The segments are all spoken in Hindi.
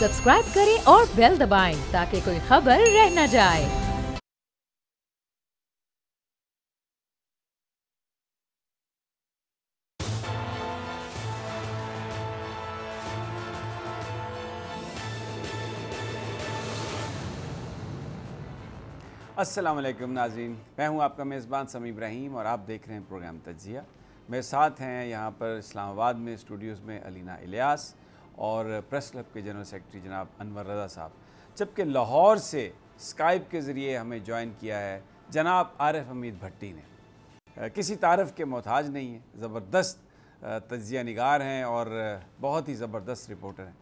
सब्सक्राइब करें और बेल दबाएं ताकि कोई खबर रह न जाए। अस्सलाम वालेकुम नाज़रीन, मैं हूं आपका मेज़बान समी इब्राहिम और आप देख रहे हैं प्रोग्राम तज्ज़िया। मेरे साथ हैं यहां पर इस्लामाबाद में स्टूडियोज़ में अलीना इलियास और प्रेस क्लब के जनरल सेक्रेटरी जनाब अनवर रज़ा साहब, जबकि लाहौर से स्काइप के ज़रिए हमें ज्वाइन किया है जनाब आरिफ हमीद भट्टी ने। किसी तारफ़ के मोहताज नहीं है, ज़बरदस्त तज्ज़िया निगार हैं और बहुत ही ज़बरदस्त रिपोर्टर हैं।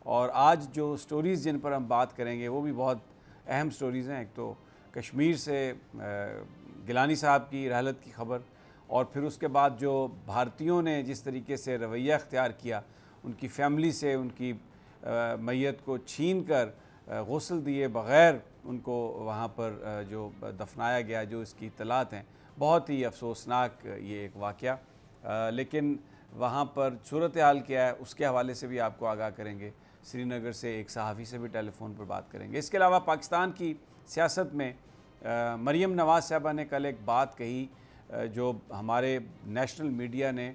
और आज जो स्टोरीज़ जिन पर हम बात करेंगे वो भी बहुत अहम स्टोरीज़ हैं। एक तो कश्मीर से गिलानी साहब की रहलत की ख़बर, और फिर उसके बाद जो भारतीयों ने जिस तरीके से रवैया अख्तियार किया, उनकी फ़ैमिली से उनकी मैयत को छीन कर गुस्ल दिए बग़ैर उनको वहाँ पर जो दफनाया गया, जो इसकी इत्तलात हैं, बहुत ही अफसोसनाक ये एक वाक़या। लेकिन वहाँ पर सूरत हाल क्या है उसके हवाले से भी आपको आगाह करेंगे। श्रीनगर से एक सहाफ़ी से भी टेलीफ़ोन पर बात करेंगे। इसके अलावा पाकिस्तान की सियासत में मरीम नवाज़ साहबा ने कल एक बात कही जो हमारे नेशनल मीडिया ने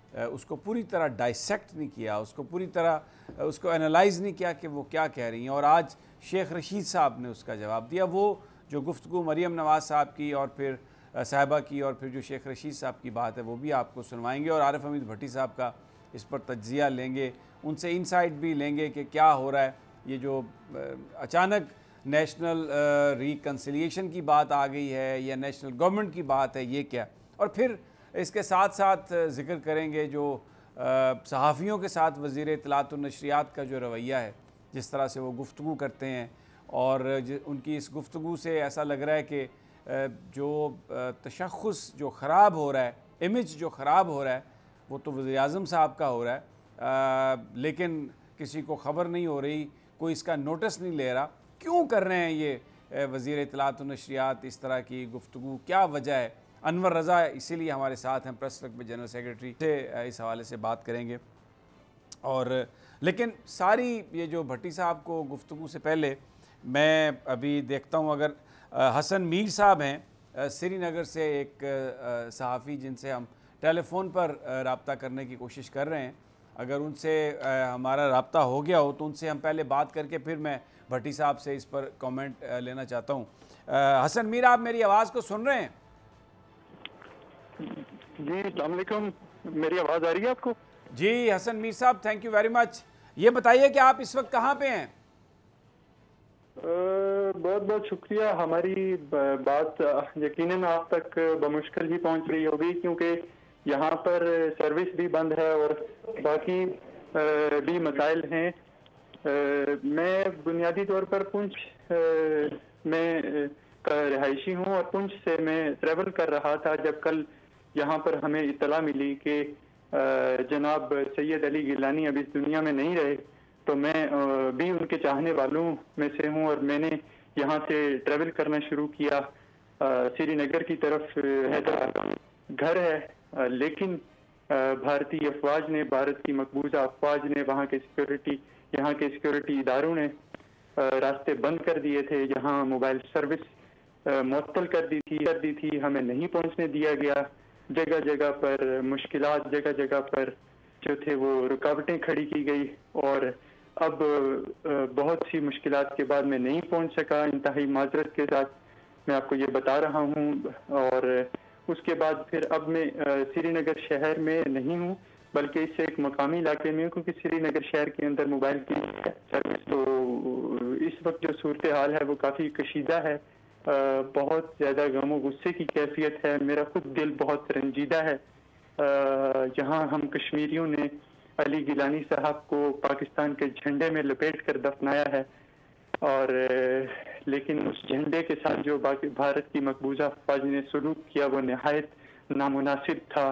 उसको पूरी तरह डाइसेक्ट नहीं किया, उसको पूरी तरह उसको एनालाइज़ नहीं किया कि वो क्या कह रही हैं। और आज शेख रशीद साहब ने उसका जवाब दिया। वो जो गुफ्तगू मरीम नवाज़ साहब की और फिर साहिबा की और फिर जो शेख रशीद साहब की बात है वो भी आपको सुनवाएंगे, और आरिफ हमीद भट्टी साहब का इस पर तज्ज़िया लेंगे, उनसे इंसाइट भी लेंगे कि क्या हो रहा है। ये जो अचानक नेशनल रिकन्सिलिएशन की बात आ गई है या नेशनल गवर्नमेंट की बात है, ये क्या। और फिर इसके साथ साथ ज़िक्र करेंगे जो सहाफ़ियों के साथ वज़ीर इत्तलात और नशरियात का जो रवैया है, जिस तरह से वो गुफ्तगू करते हैं, और उनकी इस गुफ्तगू से ऐसा लग रहा है कि जो तशख़्ख़ुस जो ख़राब हो रहा है, इमेज जो ख़राब हो रहा है, वो तो वज़ीर आज़म साहब का हो रहा है, लेकिन किसी को ख़बर नहीं हो रही, कोई इसका नोटिस नहीं ले रहा। क्यों कर रहे हैं ये वज़ीर इत्तलात और नशरियात इस तरह की गुफ्तगू, क्या वजह है? अनवर रज़ा इसीलिए हमारे साथ हैं, प्रेस क्लब में जनरल सेक्रेटरी से इस हवाले से बात करेंगे। और लेकिन सारी ये जो भट्टी साहब को गुफ्तगू से पहले मैं अभी देखता हूँ, अगर हसन मीर साहब हैं श्रीनगर से, एक सहाफ़ी जिनसे हम टेलीफ़ोन पर रब्ता करने की कोशिश कर रहे हैं, अगर उनसे हमारा रब्ता हो गया हो तो उनसे हम पहले बात करके फिर मैं भट्टी साहब से इस पर कमेंट लेना चाहता हूँ। हसन मीर, आप मेरी आवाज़ को सुन रहे हैं? जी अस्सलाम वालेकुम, मेरी आवाज़ आ रही है आपको? जी हसन मीर साहब, थैंक यू वेरी मच। ये बताइए कि आप इस वक्त कहाँ पे हैं? बहुत बहुत शुक्रिया। हमारी बात यकीनन आप तक बमुश्किल ही पहुंच रही होगी, क्योंकि यहाँ पर सर्विस भी बंद है और बाकी भी मसाइल हैं। मैं बुनियादी तौर पर पुंछ में का रिहायशी हूँ और पुंछ से मैं ट्रैवल कर रहा था जब कल यहाँ पर हमें इत्तला मिली कि जनाब सैयद अली गिलानी अब इस दुनिया में नहीं रहे। तो मैं भी उनके चाहने वालों में से हूँ और मैंने यहाँ से ट्रैवल करना शुरू किया श्रीनगर की तरफ। हैदराबाद घर है, लेकिन भारतीय अफवाज ने, भारत की मकबूजा अफवाज ने, वहाँ के सिक्योरिटी इदारों ने रास्ते बंद कर दिए थे। यहाँ मोबाइल सर्विस मुअत्तल कर दी थी, हमें नहीं पहुँचने दिया गया। जगह जगह पर मुश्किलात, जगह जगह पर जो थे वो रुकावटें खड़ी की गई, और अब बहुत सी मुश्किलात के बाद मैं नहीं पहुंच सका। इंतहाई माजरत के साथ मैं आपको ये बता रहा हूँ। और उसके बाद फिर अब मैं श्रीनगर शहर में नहीं हूँ, बल्कि इससे एक मकामी इलाके में हूँ, क्योंकि श्रीनगर शहर के अंदर मोबाइल की सर्विस, तो इस वक्त जो सूरत हाल है वो काफ़ी कशीदा है। बहुत ज़्यादा गम गुस्से की कैफियत है। मेरा खुद दिल बहुत रंजीदा है। यहाँ हम कश्मीरियों ने अली गिलानी साहब को पाकिस्तान के झंडे में लपेट कर दफनाया है, और लेकिन उस झंडे के साथ जो भारत की मकबूजा फौज ने सलूक किया वो नहायत नामुनासिब था।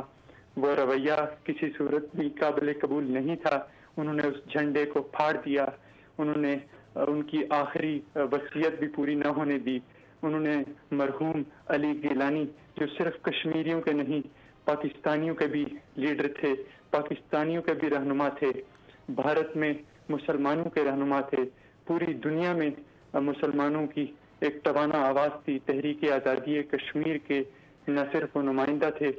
वो रवैया किसी सूरत भी काबिल कबूल नहीं था। उन्होंने उस झंडे को फाड़ दिया, उन्होंने उनकी आखिरी वसीयत भी पूरी न होने दी। उन्होंने मरहूम अली गिलानी, जो सिर्फ कश्मीरियों के नहीं पाकिस्तानियों के भी लीडर थे, पाकिस्तानियों के भी रहनुमा थे, भारत में मुसलमानों के रहनुमा थे, पूरी दुनिया में मुसलमानों की एक तवाना आवाज़ थी। तहरीक आज़ादी कश्मीर के न सिर्फ वो नुमाइंदा थे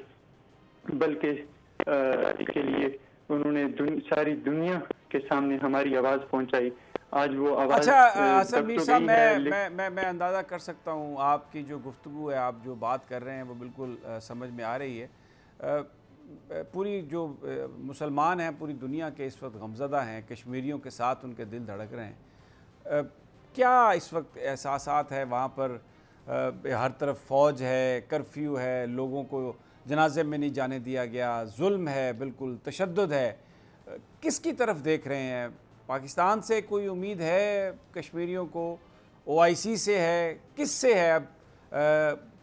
बल्कि इसके लिए उन्होंने सारी दुनिया के सामने हमारी आवाज़ पहुंचाई। आज वो आवाज़ अच्छा हसन मीर साहब, मैं मैं अंदाज़ा कर सकता हूँ आपकी जो गुफ्तगू है, आप जो बात कर रहे हैं वो बिल्कुल समझ में आ रही है। पूरी जो मुसलमान हैं पूरी दुनिया के इस वक्त गमज़दा हैं, कश्मीरियों के साथ उनके दिल धड़क रहे हैं। क्या इस वक्त एहसासात है वहाँ पर? हर तरफ फ़ौज है, कर्फ्यू है, लोगों को जनाजे में नहीं जाने दिया गया, जुल्म है, बिल्कुल तशद्दुद है। किसकी तरफ देख रहे हैं? पाकिस्तान से कोई उम्मीद है कश्मीरियों को? OIC से है? किस से है? अब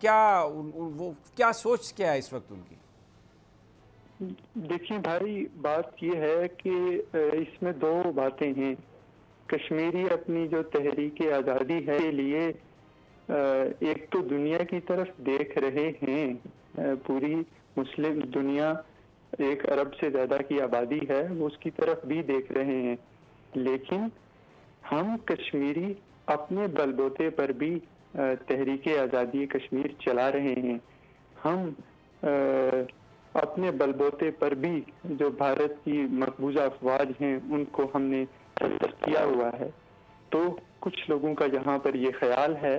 क्या वो क्या सोच क्या है इस वक्त उनकी? देखिए भाई, बात ये है कि इसमें दो बातें हैं। कश्मीरी अपनी जो तहरीक आज़ादी है के लिए एक तो दुनिया की तरफ देख रहे हैं, पूरी मुस्लिम दुनिया 1 अरब से ज़्यादा की आबादी है, वो उसकी तरफ भी देख रहे हैं। लेकिन हम कश्मीरी अपने बलबूते पर भी तहरीक आज़ादी कश्मीर चला रहे हैं। हम अपने बलबूते पर भी जो भारत की मकबूजा अफवाज हैं उनको हमने किया हुआ है। तो कुछ लोगों का यहाँ पर ये ख्याल है,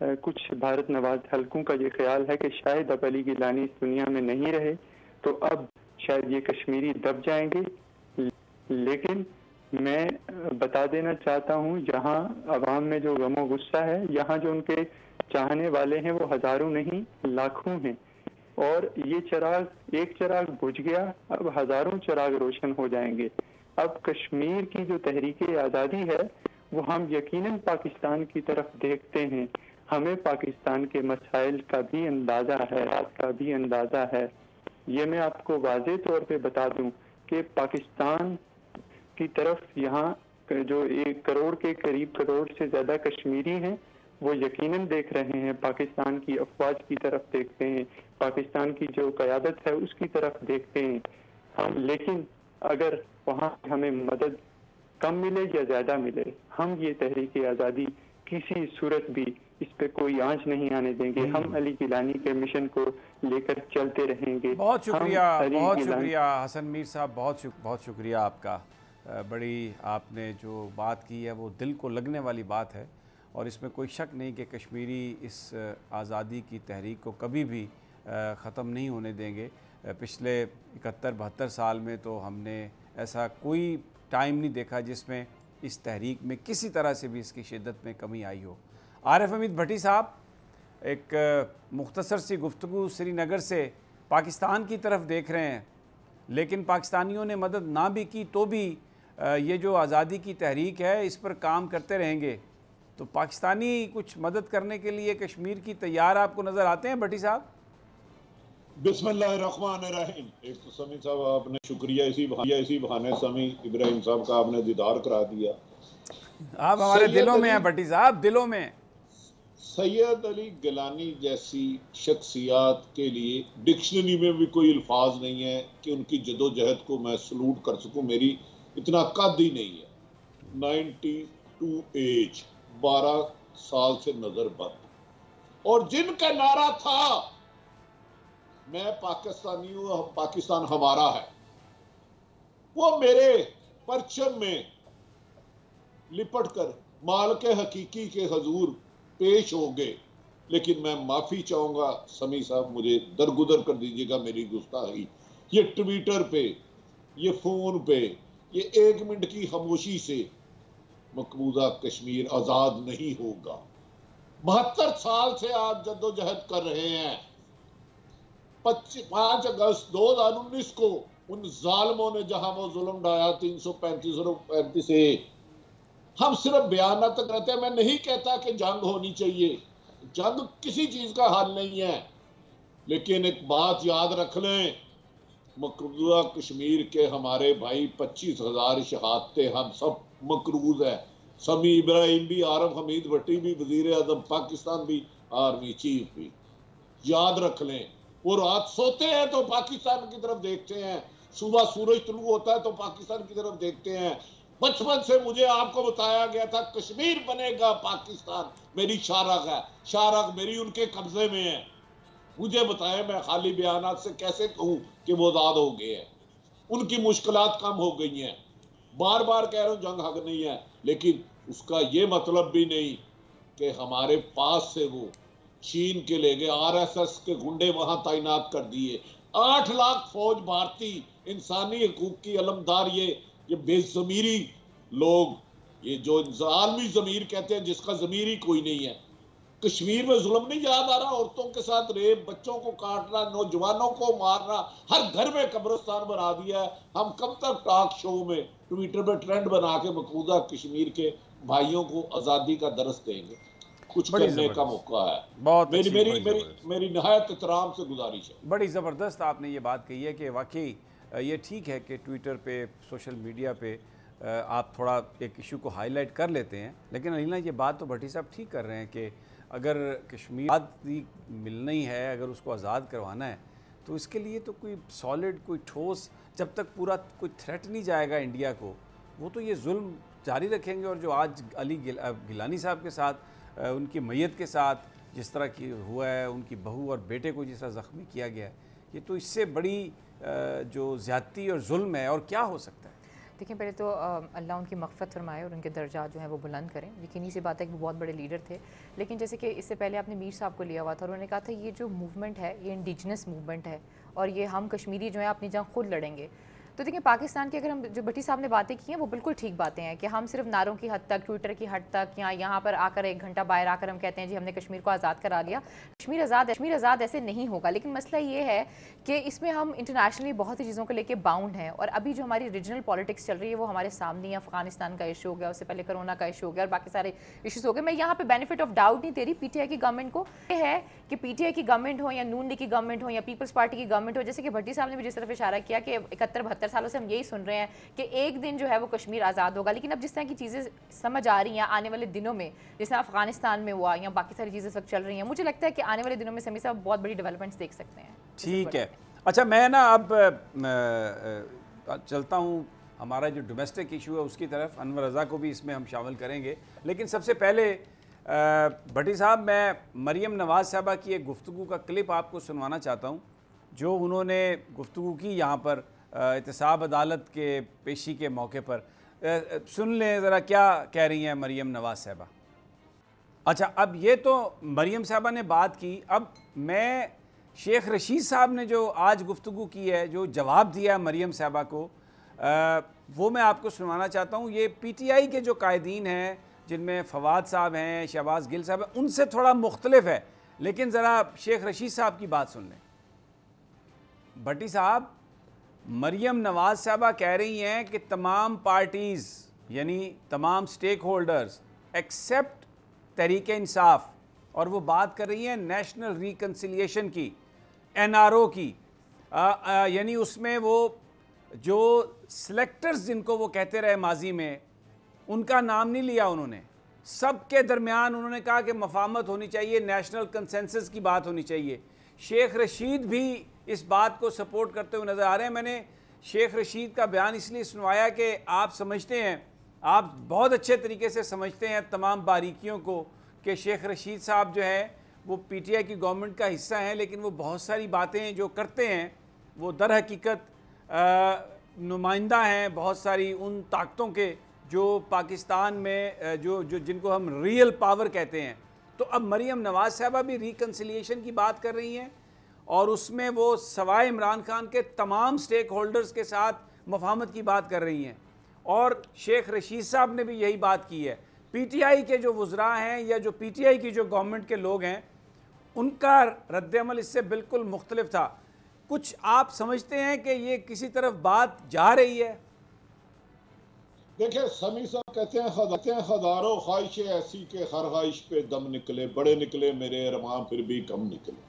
कुछ भारत नवाज हलकों का ये ख्याल है कि शायद अब अली गिलानी इस दुनिया में नहीं रहे तो अब शायद ये कश्मीरी दब जाएंगे। लेकिन मैं बता देना चाहता हूँ, जहाँ अवाम में जो गमो गुस्सा है, यहाँ जो उनके चाहने वाले हैं वो हजारों नहीं लाखों हैं। और ये चिराग, एक चिराग बुझ गया, अब हजारों चिराग रोशन हो जाएंगे। अब कश्मीर की जो तहरीक आज़ादी है वो हम यकीनन पाकिस्तान की तरफ देखते हैं। हमें पाकिस्तान के मसाइल का भी अंदाज़ा है, आपका भी अंदाज़ा है। ये मैं आपको वाज़े तौर पे बता दूं कि पाकिस्तान की तरफ यहाँ जो 1 करोड़ के करीब, करोड़ से ज़्यादा कश्मीरी हैं, वो यकीनन देख रहे हैं, पाकिस्तान की अफवाज की तरफ देखते हैं, पाकिस्तान की जो क़यादत है उसकी तरफ देखते हैं हम। लेकिन अगर वहाँ हमें मदद कम मिले या ज़्यादा मिले, हम ये तहरीक आज़ादी किसी सूरत भी इस पे कोई आंच नहीं आने देंगे। हम अली गिलानी के मिशन को लेकर चलते रहेंगे। बहुत शुक्रिया हसन मीर साहब, बहुत शुक्रिया आपका। बड़ी आपने जो बात की है वो दिल को लगने वाली बात है और इसमें कोई शक नहीं कि कश्मीरी इस आज़ादी की तहरीक को कभी भी ख़त्म नहीं होने देंगे। पिछले 71-72 साल में तो हमने ऐसा कोई टाइम नहीं देखा जिसमें इस तहरीक में किसी तरह से भी इसकी शिद्दत में कमी आई हो। आरिफ हमीद भट्टी साहब, एक मुख्तसर सी गुफ्तगू श्रीनगर से पाकिस्तान की तरफ देख रहे हैं, लेकिन पाकिस्तानियों ने मदद ना भी की तो भी ये जो आज़ादी की तहरीक है इस पर काम करते रहेंगे। तो पाकिस्तानी कुछ मदद करने के लिए कश्मीर की तैयार आपको नज़र आते हैं भट्टी साहब? बिस्मिल्लाहिर्रहमानिर्रहीम। एक तो समी साहब आपने शुक्रिया, इसी बहाने समी इब्राहिम साहब का आपने दीदार करा दिया। आप हमारे दिलों में हैं भट्टी साहब, दिलों में। सैयद अली गिलानी जैसी शख्सियात के लिए डिक्शनरी में भी कोई अल्फाज नहीं है कि उनकी जदोजहद को मैं सलूट कर सकूं। मेरी इतना कद ही नहीं है। 92 एज, 12 साल से नजर बंद, और जिनका नारा था मैं पाकिस्तानी हूं, पाकिस्तान हमारा है, वो मेरे परचम में लिपट कर माल के हकीकी के हजूर पेश हो गए। लेकिन मैं माफी चाहूंगा समी साहब, मुझे दरगुदर कर दीजिएगा मेरी गुस्ताखी। ये ट्विटर पे, ये फोन पे, ये 1 मिनट की खामोशी से मकबूजा कश्मीर आजाद नहीं होगा। 72 साल से आप जद्दोजहद कर रहे हैं। 5 अगस्त 2019 को उन जालिमों ने जहां वो जुल्म ढाया 335 और 35, हम सिर्फ बयान तक रहते हैं। मैं नहीं कहता कि जंग होनी चाहिए, जंग किसी चीज का हल नहीं है, लेकिन एक बात याद रख लें, मकबूजा कश्मीर के हमारे भाई 25,000 शहादतें हम सब मकरूज है। समी इब्राहिम भी, आरिफ हमीद भट्टी भी, वजीर आजम पाकिस्तान भी, आर्मी चीफ भी, याद रख लें। वो रात सोते हैं तो पाकिस्तान की तरफ देखते हैं, सुबह सूरज तुलू होता है तो पाकिस्तान की तरफ देखते हैं। बचपन से मुझे आपको बताया गया था कश्मीर बनेगा पाकिस्तान, मेरी शाहराग है, शाहराग मेरी उनके कब्जे में है। मुझे बताया, मैं खाली बयानात से कैसे कहूं कि वो आजाद हो गए हैं, उनकी मुश्किलात कम हो गई हैं। बार बार कह रहा हूं जंग हक नहीं है, लेकिन उसका ये मतलब भी नहीं कि हमारे पास से वो चीन के ले गए, आरएसएस के गुंडे वहां तैनात कर दिए, 8 लाख फौज भारतीय इंसानी हकूक की अलमदार ये बेजमीरी लोग, ये जो आलमी जमीर कहते हैं जिसका जमीर ही कोई नहीं है। कश्मीर में जुल्म नहीं याद आ रहा? औरतों के साथ रेप, बच्चों को काटना, नौजवानों को मारना, हर घर में कब्रिस्तान बना दिया है। हम कब तक टॉक शो में ट्विटर पे ट्रेंड बना के मकबूजा कश्मीर के भाइयों को आजादी का दर्स देंगे? कुछ करने का मौका है। बहुत मेरी निहायत एहतराम से गुजारिश है। बड़ी ज़बरदस्त आपने ये बात कही है कि वाकई ये ठीक है कि ट्विटर पे, सोशल मीडिया पे आप थोड़ा एक इशू को हाईलाइट कर लेते हैं, लेकिन अलीना ये बात तो भट्टी साहब ठीक कर रहे हैं कि अगर कश्मीर आज़ादी मिलना ही है, अगर उसको आज़ाद करवाना है, तो इसके लिए तो कोई सॉलिड, कोई ठोस, जब तक पूरा कोई थ्रेट नहीं जाएगा इंडिया को, वो तो ये जुल्म जारी रखेंगे। और जो आज अली गिलानी साहब के साथ, उनकी मैयत के साथ जिस तरह की हुआ है, उनकी बहू और बेटे को जिस तरह ज़ख्मी किया गया है, ये तो इससे बड़ी जो ज़्यादती और जुल्म है और क्या हो सकता है। देखिए, पहले तो अल्लाह उनकी मग़फ़रत फरमाए और उनके दर्जा जो हैं वो बुलंद करें। यकीनी सी बात है कि वो बहुत बड़े लीडर थे, लेकिन जैसे कि इससे पहले आपने मीर साहब को लिया हुआ था और उन्होंने कहा था ये जो मूवमेंट है ये इंडिजिनस मूवमेंट है और ये हम कश्मीरी जो है अपनी जंग खुद लड़ेंगे। तो देखिए, पाकिस्तान की अगर हम जो भट्टी साहब ने बातें की हैं वो बिल्कुल ठीक बातें हैं कि हम सिर्फ नारों की हद तक, ट्विटर की हद तक, या यहाँ पर आकर 1 घंटा बाहर आकर हम कहते हैं जी हमने कश्मीर को आज़ाद करा लिया, कश्मीर आज़ाद ऐसे नहीं होगा। लेकिन मसला ये है कि इसमें हम इंटरनेशनली बहुत सी चीज़ों को लेके बाउंड हैं और अभी जो हमारी रीजनल पॉलिटिक्स चल रही है वो हमारे सामने है। अफगानिस्तान का इशू हो गया, उससे पहले कोरोना का इशू हो गया और बाकी सारे इशूज़ हो गए। मैं यहाँ पर बेनिफिट ऑफ डाउट नहीं दे रही पीटीआई की गवर्नमेंट को, ये है कि पीटीआई की गवर्नमेंट हो या नून लीग की गवर्नमेंट हो या पीपल्स पार्टी की गवर्नमेंट हो, जैसे कि भट्टी साहब ने भी जिस तरफ इशारा किया कि 71-72 सालों से हम यही सुन रहे हैं कि एक दिन जो है वो कश्मीर आज़ाद होगा। लेकिन अब जिस तरह की चीज़ें समझ आ रही हैं आने वाले दिनों में, जैसे अफगानिस्तान में हुआ या बाकी सारी चीज़ें इस वक्त चल रही हैं, मुझे लगता है कि आने वाले दिनों में समी साहब बहुत बड़ी डेवलपमेंट्स देख सकते हैं। ठीक है, अच्छा मैं ना अब चलता हूँ हमारा जो डोमेस्टिक इशू है उसकी तरफ। अनवर रज़ा को भी इसमें हम शामिल करेंगे, लेकिन सबसे पहले भट्टी साहब, मैं मरियम नवाज़ साहबा की एक गुफ्तगू का क्लिप आपको सुनवाना चाहता हूँ जो उन्होंने गुफ्तगू की यहाँ पर एहतसाब अदालत के पेशी के मौके पर। सुन लें ज़रा क्या कह रही हैं मरियम नवाज़ साहबा। अच्छा, अब ये तो मरियम साहबा ने बात की, अब मैं शेख रशीद साहब ने जो आज गुफ्तगू की है, जो जवाब दिया मरियम साहबा को, वो मैं आपको सुनवाना चाहता हूँ। ये पीटीआई के जो कायदीन हैं, जिनमें फवाद साहब हैं, शहबाज गिल साहब हैं, उनसे थोड़ा मुख्तलिफ है, लेकिन ज़रा शेख रशीद साहब की बात सुन लें। भट्टी साहब, मरियम नवाज़ साहबा कह रही हैं कि तमाम पार्टीज़ यानी तमाम stake holders accept Tehreek Insaf, और वो बात कर रही हैं नेशनल रिकन्सिलिएशन की, एनआरओ की, यानी उसमें वो जो सिलेक्टर्स जिनको वो कहते रहे माजी में, उनका नाम नहीं लिया उन्होंने। सबके दरमियान उन्होंने कहा कि मफाहमत होनी चाहिए, नेशनल कंसेंसस की बात होनी चाहिए। शेख रशीद भी इस बात को सपोर्ट करते हुए नज़र आ रहे हैं। मैंने शेख रशीद का बयान इसलिए सुनवाया कि आप समझते हैं, आप बहुत अच्छे तरीके से समझते हैं तमाम बारीकियों को कि शेख रशीद साहब जो है वो पीटीआई की गवर्नमेंट का हिस्सा हैं, लेकिन वो बहुत सारी बातें जो करते हैं वो दर हकीकत नुमाइंदा हैं बहुत सारी उन ताकतों के जो पाकिस्तान में जो जिनको हम रियल पावर कहते हैं। तो अब मरियम नवाज़ साहबा भी रिकन्सिलिएशन की बात कर रही हैं और उसमें वो सवाए इमरान खान के तमाम स्टेक होल्डर्स के साथ मफाहमत की बात कर रही हैं, और शेख रशीद साहब ने भी यही बात की है। पीटीआई के जो वज़रा हैं या जो पीटीआई की जो गवर्नमेंट के लोग हैं, उनका रद्द-ए-अमल इससे बिल्कुल मुख्तलिफ था। कुछ आप समझते हैं कि ये किसी तरफ बात जा रही है? देखिए, समी साहब कहते हैं हजारों ख्वाहिशें ऐसी के हर ख्वाहिश पे दम निकले, बड़े निकले मेरे अरमान फिर भी कम निकले।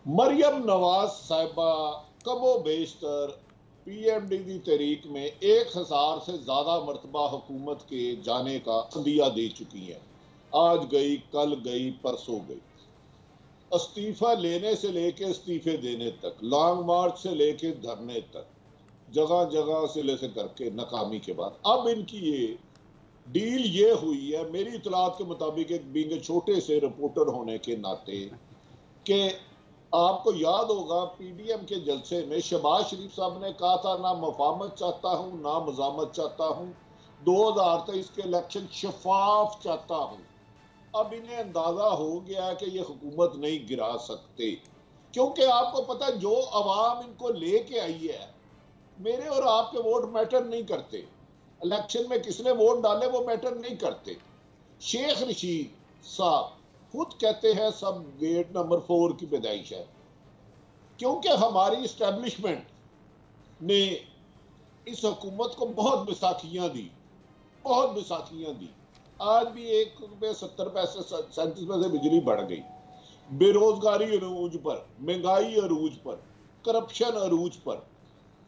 मरियम नवाज साहिबा कबो बेशतर पीएमडी की तहरीक में 1000 से ज्यादा मरतबा हुकूमत के जाने का संदिया दे चुकी हैं। आज गई, कल गई, परसों गई। इस्तीफा लेने से लेके इस्तीफे देने तक, लॉन्ग मार्च से लेके धरने तक, जगह जगह सिले से करके नाकामी के बाद अब इनकी ये डील ये हुई है मेरी इतलात के मुताबिक, एक बींग छोटे से रिपोर्टर होने के नाते, कि आपको याद होगा पीडीएम के जलसे में शहबाज शरीफ साहब ने कहा था ना मफामत चाहता हूं ना मजामत चाहता हूं, 2023 के इलेक्शन शफाफ चाहता हूं। अब इन्हें अंदाजा हो गया कि ये हुकूमत नहीं गिरा सकते, क्योंकि आपको पता है जो अवाम इनको लेके आई है, मेरे और आपके वोट मैटर नहीं करते, इलेक्शन में किसने वोट डाले वो मैटर नहीं करते। शेख रशीद साहब खुद कहते हैं सब गेट नंबर 4 की पैदाइश है, क्योंकि हमारी इस्टेब्लिशमेंट ने इस हुकूमत को बहुत बैसाखियां दी, बहुत बैसाखियां दी। आज भी 1 रुपये 70 पैसे 37 पैसे बिजली बढ़ गई, बेरोजगारी अरूज पर, महंगाई अरूज पर, करप्शन अरूज पर।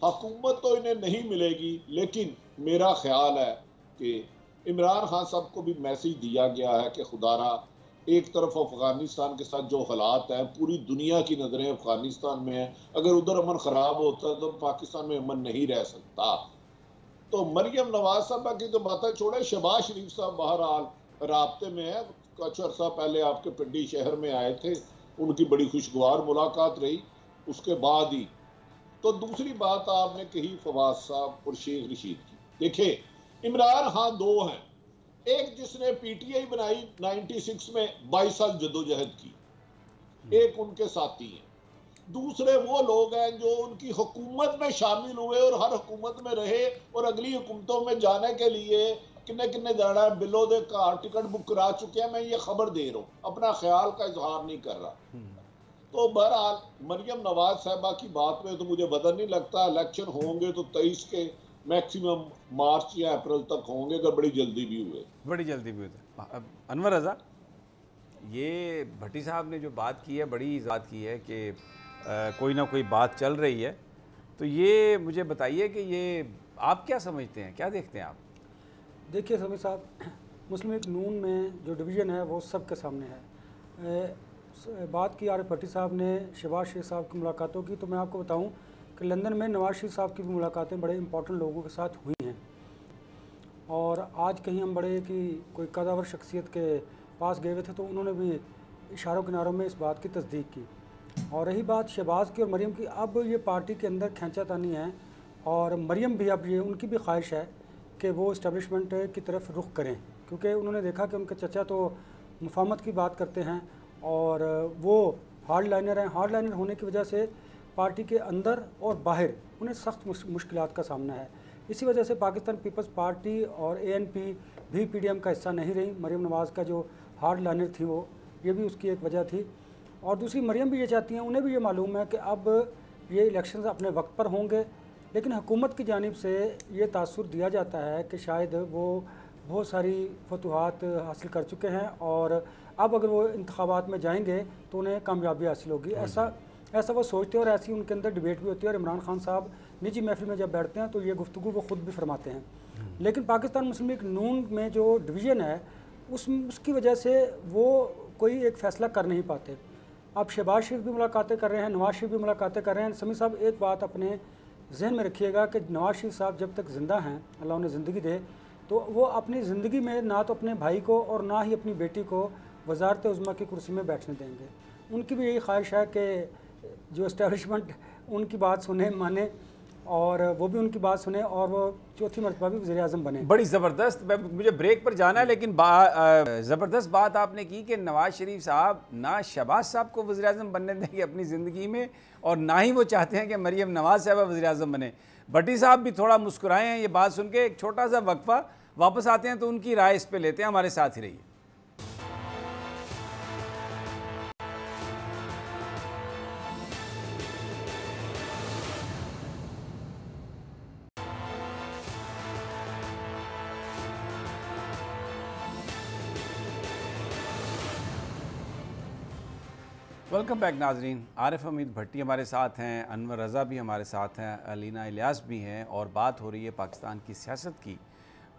हुकूमत तो इन्हें नहीं मिलेगी, लेकिन मेरा ख्याल है कि इमरान खान साहब को भी मैसेज दिया गया है कि खुदारा एक तरफ अफगानिस्तान के साथ जो हालात हैं, पूरी दुनिया की नज़रें अफगानिस्तान में हैं, अगर उधर अमन ख़राब होता है तो पाकिस्तान में अमन नहीं रह सकता। तो मरियम नवाज साहबा की तो बातें छोड़े, शहबाज शरीफ साहब बहरहाल राब्ते में है, कुछ अर्सा पहले आपके पिंडी शहर में आए थे, उनकी बड़ी खुशगवार मुलाकात रही, उसके बाद ही। तो दूसरी बात आपने कही फवाद साहब और शेख रशीद की, देखिए इमरान खान दो हैं, एक जिसने पीटीआई बनाई 96 में 22 साल जदोजहद की, एक उनके साथी हैं, दूसरे वो लोग हैं जो उनकी हुकूमत में शामिल हुए और हर हुकूमत में रहे और अगली हुकूमतों में जाने के लिए किन्ने किन्ने जाना है, बिलो दे कार टिकट बुक करा चुके हैं। मैं ये खबर दे रहा हूँ, अपना ख्याल का इजहार नहीं कर रहा। तो बहरहाल मरियम नवाज साहबा की बात में तो मुझे बदल नहीं लगता, इलेक्शन होंगे तो 23 के मैक्सिमम मार्च या अप्रैल तक होंगे, अगर बड़ी जल्दी भी हुए, बड़ी जल्दी भी हुए। अनवर रज़ा, ये भट्टी साहब ने जो बात की है, बड़ी बात की है कि कोई ना कोई बात चल रही है, तो ये मुझे बताइए कि ये आप क्या समझते हैं, क्या देखते हैं आप? देखिए समीर साहब, मुस्लिम लीग नून में जो डिवीज़न है वो सबके सामने है। बात की आरिफ भट्टी साहब ने शहबाज शरीफ साहब की मुलाकातों की, तो मैं आपको बताऊं कि लंदन में नवाज शरीफ साहब की भी मुलाकातें बड़े इंपॉर्टेंट लोगों के साथ हुई हैं। और आज कहीं हम बड़े कि कोई कदावर शख्सियत के पास गए हुए थे, तो उन्होंने भी इशारों किनारों में इस बात की तस्दीक की। और रही बात शहबाज की और मरियम की, अब ये पार्टी के अंदर खींचातानी है, और मरियम भी अब ये उनकी भी ख्वाहिश है कि वो इस्टेब्लिशमेंट की तरफ रुख करें, क्योंकि उन्होंने देखा कि उनके चचा तो मुफाहमत की बात करते हैं और वो हार्ड लाइनर हैं। हार्ड लाइनर होने की वजह से पार्टी के अंदर और बाहर उन्हें सख्त मुश्किलात का सामना है। इसी वजह से पाकिस्तान पीपल्स पार्टी और ANP भी PDM का हिस्सा नहीं रही। मरियम नवाज़ का जो हार्ड लाइनर थी वो, ये भी उसकी एक वजह थी। और दूसरी मरियम भी ये चाहती हैं, उन्हें भी ये मालूम है कि अब ये इलेक्शन अपने वक्त पर होंगे, लेकिन हुकूमत की जानिब से ये तासुर दिया जाता है कि शायद वो बहुत सारी फतूहात हासिल कर चुके हैं और अब अगर वो इंतखाबात में जाएंगे तो उन्हें कामयाबी हासिल होगी। ऐसा वो सोचते हैं और ऐसी उनके अंदर डिबेट भी होती है। और इमरान खान साहब निजी महफिल में जब बैठते हैं तो ये गुफ्तगू वो ख़ुद भी फरमाते हैं। लेकिन पाकिस्तान मुस्लिम लीग नून में जो डिवीज़न है उसकी वजह से वो कोई एक फ़ैसला कर नहीं पाते। अब शहबाज शरीफ भी मुलाकातें कर रहे हैं, नवाज शरीफ भी मुलाकातें कर रहे हैं। समीर साहब, एक बात अपने जहन में रखिएगा कि नवाज शरीफ साहब जब तक ज़िंदा हैं, अल्लाह उन्हें ज़िंदगी दे, तो वो अपनी ज़िंदगी में ना तो अपने भाई को और ना ही अपनी बेटी को वज़ारत उज़्मा की कुर्सी में बैठने देंगे। उनकी भी यही ख्वाहिश है कि जो इस्टेब्लिशमेंट उनकी बात सुने, माने, और वो भी उनकी बात सुने और वो चौथी मरतबा भी वज़ीर-ए-आज़म बने। बड़ी ज़बरदस्त, मुझे ब्रेक पर जाना है, लेकिन ज़बरदस्त बात आपने की कि नवाज शरीफ साहब ना शहबाज साहब को वज़ीर-ए-आज़म बनने देंगे अपनी ज़िंदगी में, और ना ही वो चाहते हैं कि मरियम नवाज साहब वज़ीर-ए-आज़म बने। भट्टी साहब भी थोड़ा मुस्कुराए हैं ये बात सुन के। एक छोटा सा वक्फा, वापस आते हैं तो उनकी राय इस पर लेते हैं। हमारे साथ ही रहिए। वेलकम बैक नाजरीन। आरिफ हमीद भट्टी हमारे साथ हैं, अनवर रज़ा भी हमारे साथ हैं, अलीना इलियास भी हैं, और बात हो रही है पाकिस्तान की सियासत की।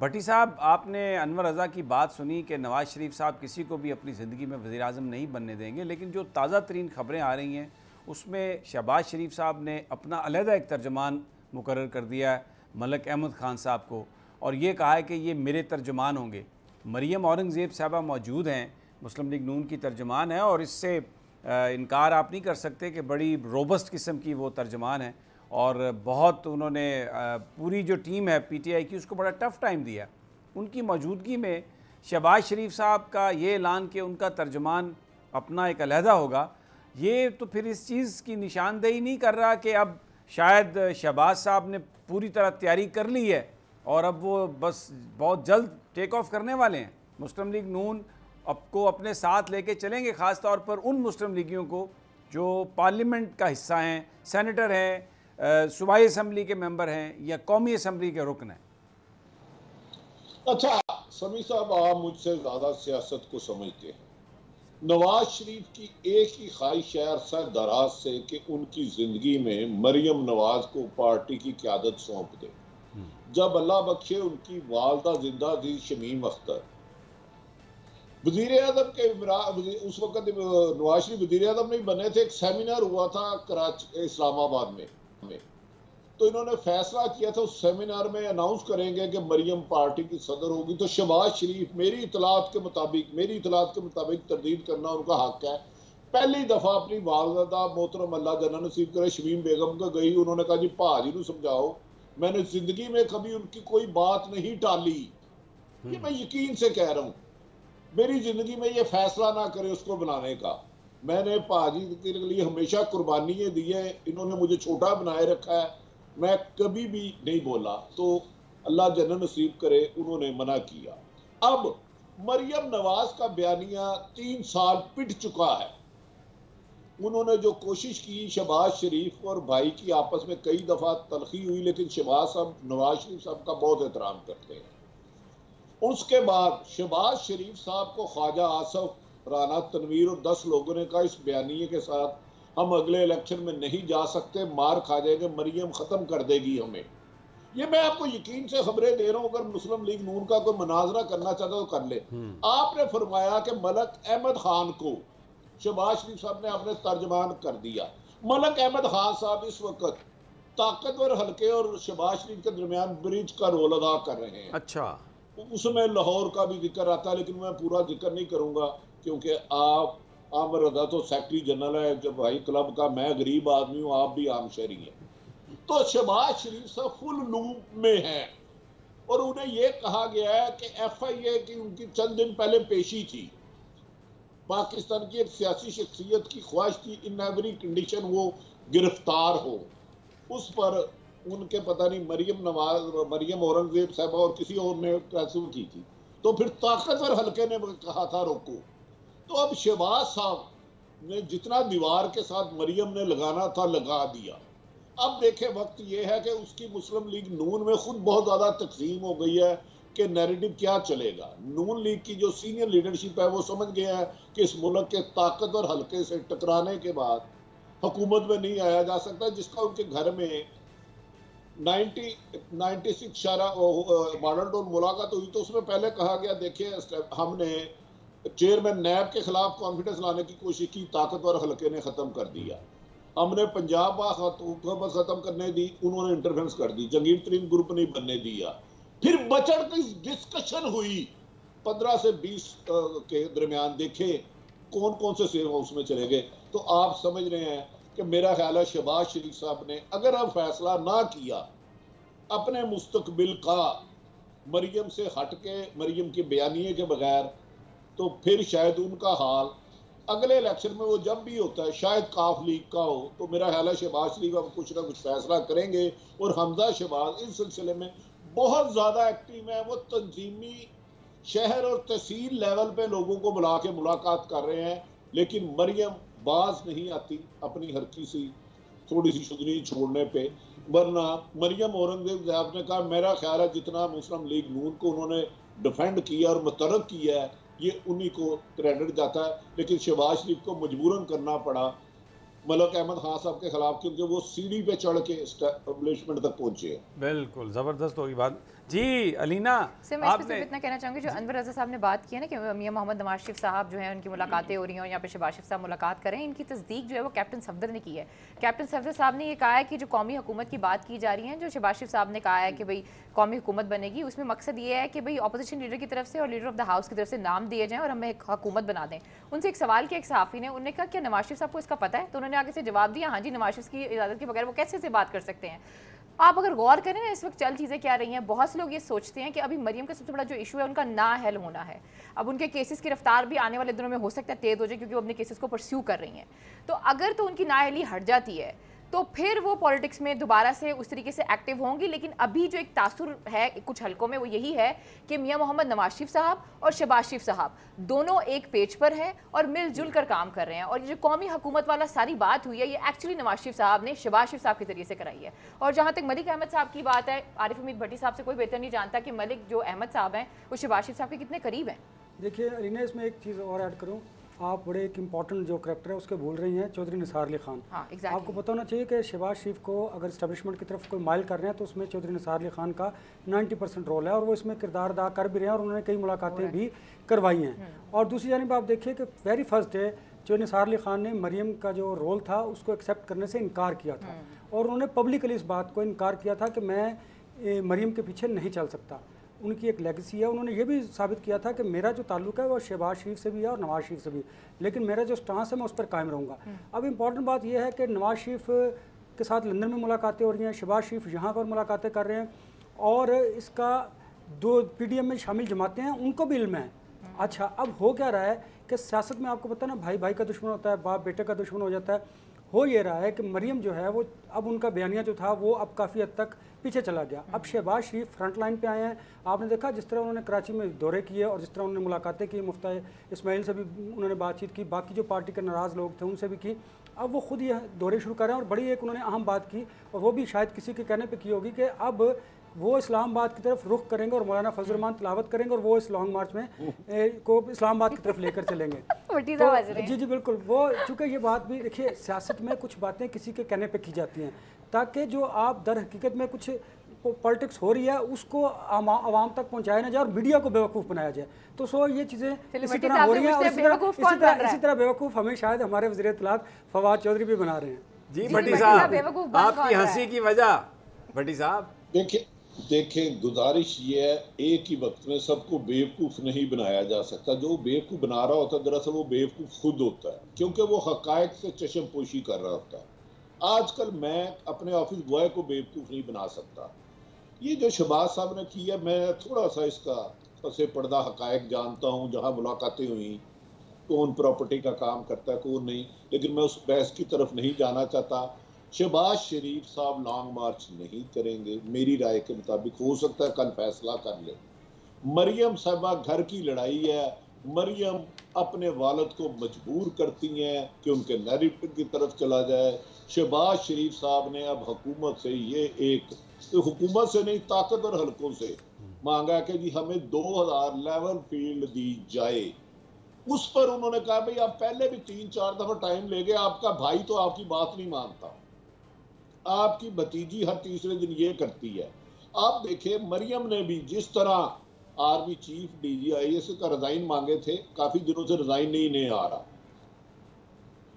भट्टी साहब, आपने अनवर रज़ा की बात सुनी कि नवाज़ शरीफ साहब किसी को भी अपनी ज़िंदगी में वज़ीर-ए-आज़म नहीं बनने देंगे, लेकिन जो ताज़ा तरीन ख़बरें आ रही हैं उसमें शहबाज शरीफ साहब ने अपना अलहदा एक तर्जमान मुकर्रर कर दिया है मलक अहमद ख़ान साहब को, और ये कहा है कि ये मेरे तर्जुमान होंगे। मरियम औरंगज़ेब साहबा मौजूद हैं, मुस्लिम लीग नून की तर्जुमान है, और इससे इनकार आप नहीं कर सकते कि बड़ी रोबस्ट किस्म की वो तर्जुमान है, और बहुत उन्होंने पूरी जो टीम है PTI की उसको बड़ा टफ़ टाइम दिया। उनकी मौजूदगी में शहबाज शरीफ साहब का ये ऐलान कि उनका तर्जुमान अपना एक अलहदा होगा, ये तो फिर इस चीज़ की निशानदेही नहीं कर रहा कि अब शायद शहबाज साहब ने पूरी तरह तैयारी कर ली है और अब वो बस बहुत जल्द टेक ऑफ करने वाले हैं। मुस्लिम लीग नून आपको अपने साथ लेके चलेंगे, ख़ास तौर पर उन मुस्लिम लीगियों को जो पार्लियामेंट का हिस्सा हैं, सेनेटर हैं, सूबाई असम्बली के मेंबर हैं या कौमी असम्बली के रुकन हैं। अच्छा समी साहब, आप मुझसे ज़्यादा सियासत को समझते हैं। नवाज शरीफ की एक ही ख्वाहिश है अरसा दराज से कि उनकी ज़िंदगी में मरियम नवाज को पार्टी की क़यादत सौंप दे। जब अल्लाह बख्शे उनकी वालदा जिंदा थी शमीम अख्तर, वज़ीर आज़म के उस वक़्त नवाज शरीफ वज़ीर आज़म नहीं बने थे, एक सेमिनार हुआ था कराची इस्लामाबाद में, तो इन्होंने फैसला किया था उस सेमिनार में अनाउंस करेंगे कि मरियम पार्टी की सदर होगी। तो शहबाज शरीफ मेरी इतलात के मुताबिक तरदीद करना उनका हक है। पहली दफ़ा अपनी वालदा मोहतरम अल्लाह जन्नत नसीब करे शमीम बेगम को गई, उन्होंने कहा जी भाजी को समझाओ, मैंने ज़िंदगी में कभी उनकी कोई बात नहीं टाली, ये मैं यकीन से कह रहा हूँ, मेरी ज़िंदगी में ये फैसला ना करे उसको बनाने का। मैंने भाजी के लिए हमेशा कुर्बानियाँ दी हैं, इन्होंने मुझे छोटा बनाए रखा है, मैं कभी भी नहीं बोला, तो अल्लाह जन्नत नसीब करे उन्होंने मना किया। अब मरियम नवाज का बयानिया 3 साल पिट चुका है। उन्होंने जो कोशिश की शहबाज शरीफ और भाई की आपस में कई दफ़ा तलखी हुई, लेकिन शहबाज साहब नवाज शरीफ साहब का बहुत एहतराम करते हैं। उसके बाद शहबाज शरीफ साहब को ख्वाजा आसफ, राना तनवीर और 10 लोगों ने कहा इस बयानिए के साथ हम अगले इलेक्शन में नहीं जा सकते, मार खा जाएंगे, मरियम ख़त्म कर देगी हमें। ये मैं आपको यकीन से खबरें दे रहा हूँ, अगर मुस्लिम लीग नून का कोई मुनाजरा करना चाहता तो कर ले। आपने फरमाया कि मलक अहमद खान को शहबाज शरीफ साहब ने अपने तर्जमान कर दिया। मलक अहमद खान साहब इस वक्त ताकतवर हल्के और शहबाज शरीफ के दरमियान ब्रिज का रोल अदा कर रहे हैं। अच्छा, उसमें लाहौर का भी जिक्र आता है, लेकिन मैं पूरा जिक्र नहीं करूंगा क्योंकि आप आमर रजा तो सेक्रेटरी जनरल है जब भाई क्लब का, मैं गरीब आदमी हूँ, आप भी आम शहरी हैं। तो शहबाज शरीफ साहब फुल लूप में हैं और उन्हें यह कहा गया है कि FIA की उनकी चंद दिन पहले पेशी थी, पाकिस्तान की एक सियासी शख्सियत की ख्वाहिश थी इन एवरी कंडीशन वो गिरफ्तार हो। उस पर उनके पता नहीं मरियम औरंगजेब साहबा और किसी और ने कैसे की थी, तो फिर ताकतवर हल्के ने कहा था रोको। तो अब शहबाज साहब ने जितना दीवार के साथ मरियम ने लगाना था लगा दिया। अब देखें वक्त यह है कि उसकी मुस्लिम लीग नून में खुद बहुत ज़्यादा तकसीम हो गई है कि नैरेटिव क्या चलेगा। नून लीग की जो सीनियर लीडरशिप है वो समझ गया है कि इस मुल्क के ताकतवर हल्के से टकराने के बाद हुकूमत में नहीं आया जा सकता, जिसका उनके घर में 96 मॉडल टाउन मुलाकात हुई तो उसमें पहले कहा गया देखिए हमने चेयरमैन नैब के खिलाफ कॉन्फिडेंस लाने की कोशिश की, ताकतवर हल्के ने ख़त्म कर दिया। हमने पंजाब हुकूमत ख़त्म करने दी, उन्होंने इंटरफेरेंस कर दी, जंगीर तरीन ग्रुप नहीं बनने दिया। फिर बचड़ की डिस्कशन हुई 15 से 20 के दरमियान, देखे कौन कौन से सेव हाउस में चले गए। तो आप समझ रहे हैं कि मेरा ख्याल है शहबाज शरीफ साहब ने अगर अब फैसला ना किया अपने मुस्तकबिल का मरियम से हट के, मरियम के बयानिए के बगैर, तो फिर शायद उनका हाल अगले इलेक्शन में वो जब भी होता है शायद काफ लीग का हो, तो मेरा ख्याल है शहबाज शरीफ अब कुछ ना कुछ फैसला करेंगे। और हमजा शहबाज इस सिलसिले में बहुत ज़्यादा एक्टिव है, वो तंजीमी शहर और तहसील लेवल पे लोगों को बुला के मुलाकात कर रहे हैं, लेकिन मरियम बाज नहीं आती अपनी हरकी सी थोड़ी सी शुदनी छोड़ने पे। वरना मरियम औरंगजेब साहब ने कहा मेरा ख्याल है जितना मुस्लिम लीग नून को उन्होंने डिफेंड किया और मुतरक किया है ये उन्हीं को क्रेडिट जाता है, लेकिन शहबाज शरीफ को मजबूरन करना पड़ा मलक अहमद खान साहब के खिलाफ, क्योंकि वो सीढ़ी पे चढ़ के एस्टेब्लिशमेंट तक पहुंचे। बिल्कुल ज़बरदस्त होगी बात। जी अलीना, सर मैं इसमें सिर्फ इतना कहना चाहूँगी, जो अनवर रज़ा साहब ने बात की है ना कि मियां मोहम्मद नवाज शरीफ साहब जो है उनकी मुलाकातें हो रही हैं और यहाँ पे शहबाज शरीफ साहब मुलाकात करें, इनकी तस्दीक जो है वो कैप्टन सफदर ने की है। कैप्टन सफदर साहब ने ये कहा है कि जो कौमी हुकूमत की बात की जा रही है, जो शहबाज शरीफ साहब ने कहा है कि भाई कौमी हुकूमत बनेगी, उसमें मकसद ये है कि भाई अपोजिशन लीडर की तरफ से और लीडर ऑफ द हाउस की तरफ से नाम दिए जाएँ और हमें एक हुकूमत बना दें। उनसे एक सवाल किया एक सहाफ़ी ने, उन्होंने कहा क्या नवाज शरीफ साहब को इसका पता है? तो उन्होंने आगे से जवाब दिया हाँ जी, नवाज शरीफ की इजाज़त के बगैर वो कैसे से बात कर सकते हैं। आप अगर गौर करें ना इस वक्त चल चीज़ें क्या रही हैं, बहुत से लोग ये सोचते हैं कि अभी मरियम का सबसे बड़ा जो इशू है उनका ना हल होना है। अब उनके केसेस की रफ्तार भी आने वाले दिनों में हो सकता है तेज़ हो जाए, क्योंकि वो अपने केसेस को परस्यू कर रही हैं। तो अगर तो उनकी नाअहली हट जाती है तो फिर वो पॉलिटिक्स में दोबारा से उस तरीके से एक्टिव होंगी। लेकिन अभी जो एक तासुर है कुछ हलकों में वो यही है कि मियां मोहम्मद नवाज शरीफ साहब और शहबाज शरीफ साहब दोनों एक पेज पर हैं और मिलजुल कर काम कर रहे हैं। और ये जो कौमी हुकूमत वाला सारी बात हुई है, ये एक्चुअली नवाज शरीफ साहब ने शहबाज शरीफ साहब के जरिए से कराई है। और जहाँ तक मलिक अहमद साहब की बात है, आरिफ हमीद भट्टी साहब से कोई बेहतर नहीं जानता कि मलिक जो अहमद साहब हैं वो शहबाज शरीफ साहब के कितने करीब हैं। देखिए अलीना, इसमें एक चीज़ और ऐड करूँ, आप बड़े एक इम्पॉर्टेंट जो करैक्टर है उसके भूल रही हैं, चौधरी निसार अली खान। हाँ, exactly. आपको पता होना चाहिए कि शहबाज शरीफ को अगर इस्टेब्लिशमेंट की तरफ कोई माइल कर रहे हैं तो उसमें चौधरी निसार अली खान का 90% रोल है और वो इसमें किरदार अदा कर भी रहे हैं और उन्होंने कई मुलाकातें भी करवाई हैं। और दूसरी जानिब आप देखिए कि वेरी फर्स्ट डे जो निसार अली खान ने मरियम का जो रोल था उसको एक्सेप्ट करने से इनकार किया था और उन्होंने पब्लिकली इस बात को इनकार किया था कि मैं मरियम के पीछे नहीं चल सकता। उनकी एक लेगेसी है। उन्होंने ये भी साबित किया था कि मेरा जो ताल्लुक है वो शहबाज शरीफ से भी है और नवाज शरीफ से भी, लेकिन मेरा जो स्टांस है मैं उस पर कायम रहूँगा। अब इम्पॉर्टेंट बात यह है कि नवाज शरीफ के साथ लंदन में मुलाकातें हो रही हैं, शहबाज शरीफ यहाँ पर मुलाकातें कर रहे हैं और इसका दो PDM में शामिल जमातें हैं उनको भी इल्म है। अच्छा, अब हो क्या रहा है कि सियासत में आपको पता है ना, भाई भाई का दुश्मन होता है, बाप बेटे का दुश्मन हो जाता है। हो ये रहा है कि मरियम जो है वो अब उनका बयानिया जो था वो अब काफ़ी हद तक पीछे चला गया। अब शहबाज शरीफ फ्रंट लाइन पे आए हैं। आपने देखा जिस तरह उन्होंने कराची में दौरे किए और जिस तरह उन्होंने मुलाकातें की, मुफ्ती इस्माइल से भी उन्होंने बातचीत की, बाकी जो पार्टी के नाराज़ लोग थे उनसे भी की। अब वो खुद ये दौरे शुरू कर रहे हैं और बड़ी एक उन्होंने अहम बात की और वो भी शायद किसी के कहने पर की होगी कि अब वो इस्लामाबाद की तरफ रुख करेंगे और मौलाना फजल रहमान तिलावत करेंगे और वो इस लॉन्ग मार्च में को इस्लामाबाद की तरफ लेकर चलेंगे। तो जी बिल्कुल, वो चूँकि ये बात भी देखिए, सियासत में कुछ बातें किसी के कहने पे की जाती हैं ताकि जो आप दर हकीकत में कुछ पॉलिटिक्स हो रही है उसको आवाम तक पहुंचाया ना जाए और मीडिया को बेवकूफ़ बनाया जाए। तो सो ये चीज़ें इसी तरह हो रही हैं और इसी तरह बेवकूफ़ हमें शायद हमारे वज़ीर इत्तलात फवाद चौधरी भी बना रहे हैं। जी भट्टी साहब, आपकी हंसी की वजह। भट्टी साहब देखें, गुजारिश ये है, एक ही वक्त में सबको बेवकूफ़ नहीं बनाया जा सकता। जो बेवकूफ़ बना रहा होता है दरअसल वो बेवकूफ़ खुद होता है, क्योंकि वो हक़ाइक़ से चश्मपोशी कर रहा होता है। आजकल मैं अपने ऑफिस बॉय को बेवकूफ़ नहीं बना सकता। ये जो शहबाज साहब ने किया, मैं थोड़ा सा इसका पसे पर्दा हक़ाइक़ जानता हूँ, जहाँ मुलाकातें हुई, कौन प्रॉपर्टी का काम करता है कौन नहीं, लेकिन मैं उस बहस की तरफ नहीं जाना चाहता। शहबाज शरीफ साहब लॉन्ग मार्च नहीं करेंगे मेरी राय के मुताबिक, हो सकता है कल फैसला कर ले। मरियम साहबा घर की लड़ाई है, मरियम अपने वालिद को मजबूर करती हैं कि उनके नैरेटिव की तरफ चला जाए। शहबाज शरीफ साहब ने अब हुकूमत से ये एक हुकूमत से नहीं ताकतवर हलकों से मांगा कि जी हमें 2000 लेवल फील्ड दी जाए। उस पर उन्होंने कहा भाई आप पहले भी 3-4 दफा टाइम ले गए, आपका भाई तो आपकी बात नहीं मानता, आपकी भतीजी हर तीसरे दिन ये करती है। आप देखिए मरियम ने भी जिस तरह आर्मी चीफ DGIS का रिजाइन मांगे थे, काफी दिनों से रिजाइन नहीं आ रहा,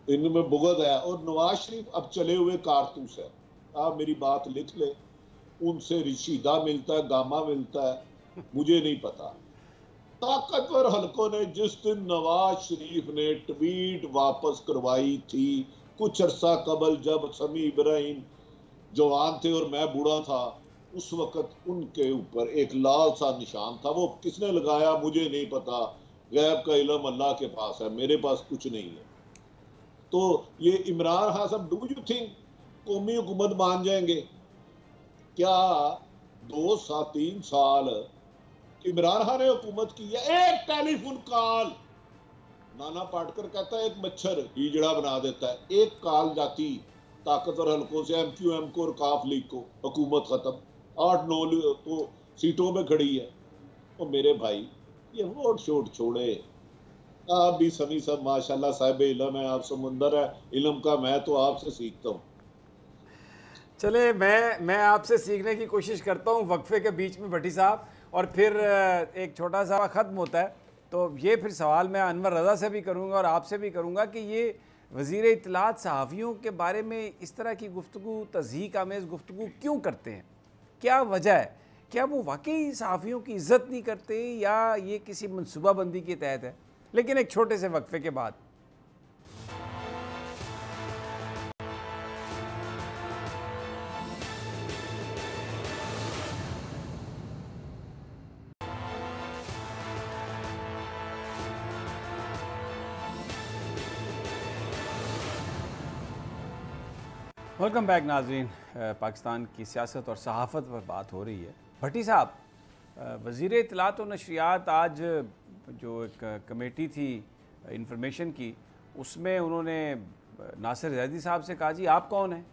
इनमें बुगद है। और नवाज शरीफ अब चले हुए कारतूस है। आप मेरी बात लिख ले, उनसे रिशीदा मिलता है, गामा मिलता है, मुझे नहीं पता। ताकतवर हलकों ने जिस दिन नवाज शरीफ ने ट्वीट वापस करवाई थी कुछ अरसा कबल, जब समी इब्राहिम जवान थे और मैं बूढ़ा था, उस वक्त उनके ऊपर एक लाल सा निशान था। वो किसने लगाया मुझे नहीं पता, गैब का इल्म अल्लाह के पास है, मेरे पास कुछ नहीं है। तो ये इमरान खान साहब, डू यू थिंक कौमी हुकूमत मान जाएंगे? क्या 2-3 साल इमरान खान ने हुकूमत की है? एक टेलीफोन कॉल, नाना पाटकर कहता है एक मच्छर हीजड़ा बना देता है, एक कॉल जाती ताकतवर हलकों से MQM को और काफ लीग को, हुकूमत खत्म, 8-9 तो सीटों में खड़ी है। तो मेरे भाई ये वोट शोट छोड़े, आप भी समी सब माशाल्लाह साहिब इल्म है, आप समुंदर है इल्म का, मैं तो आपसे सीखता हूँ। चले मैं आपसे सीखने की कोशिश करता हूँ वक्फे के बीच में भट्टी साहब, और फिर एक छोटा सा ख़त्म होता है, तो ये फिर सवाल मैं अनवर रज़ा से भी करूँगा और आपसे भी करूँगा कि ये वज़ीर इत्तलात सहाफ़ियों के बारे में इस तरह की गुफ्तगू, तज़हीक आमेज़ गुफ्तगू क्यों करते हैं? क्या वजह है? क्या वो वाकई सहाफ़ियों की इज़्ज़त नहीं करते या ये किसी मनसूबाबंदी के तहत है? लेकिन एक छोटे से वक्फे के बाद वेलकम बैक नाज़रीन। पाकिस्तान की सियासत और सहाफ़त पर बात हो रही है। भट्टी साहब, वज़ीर इत्तलात व नशरियात आज जो एक कमेटी थी इंफॉर्मेशन की, उसमें उन्होंने नासिर ज़ैदी साहब से कहा जी आप कौन हैं?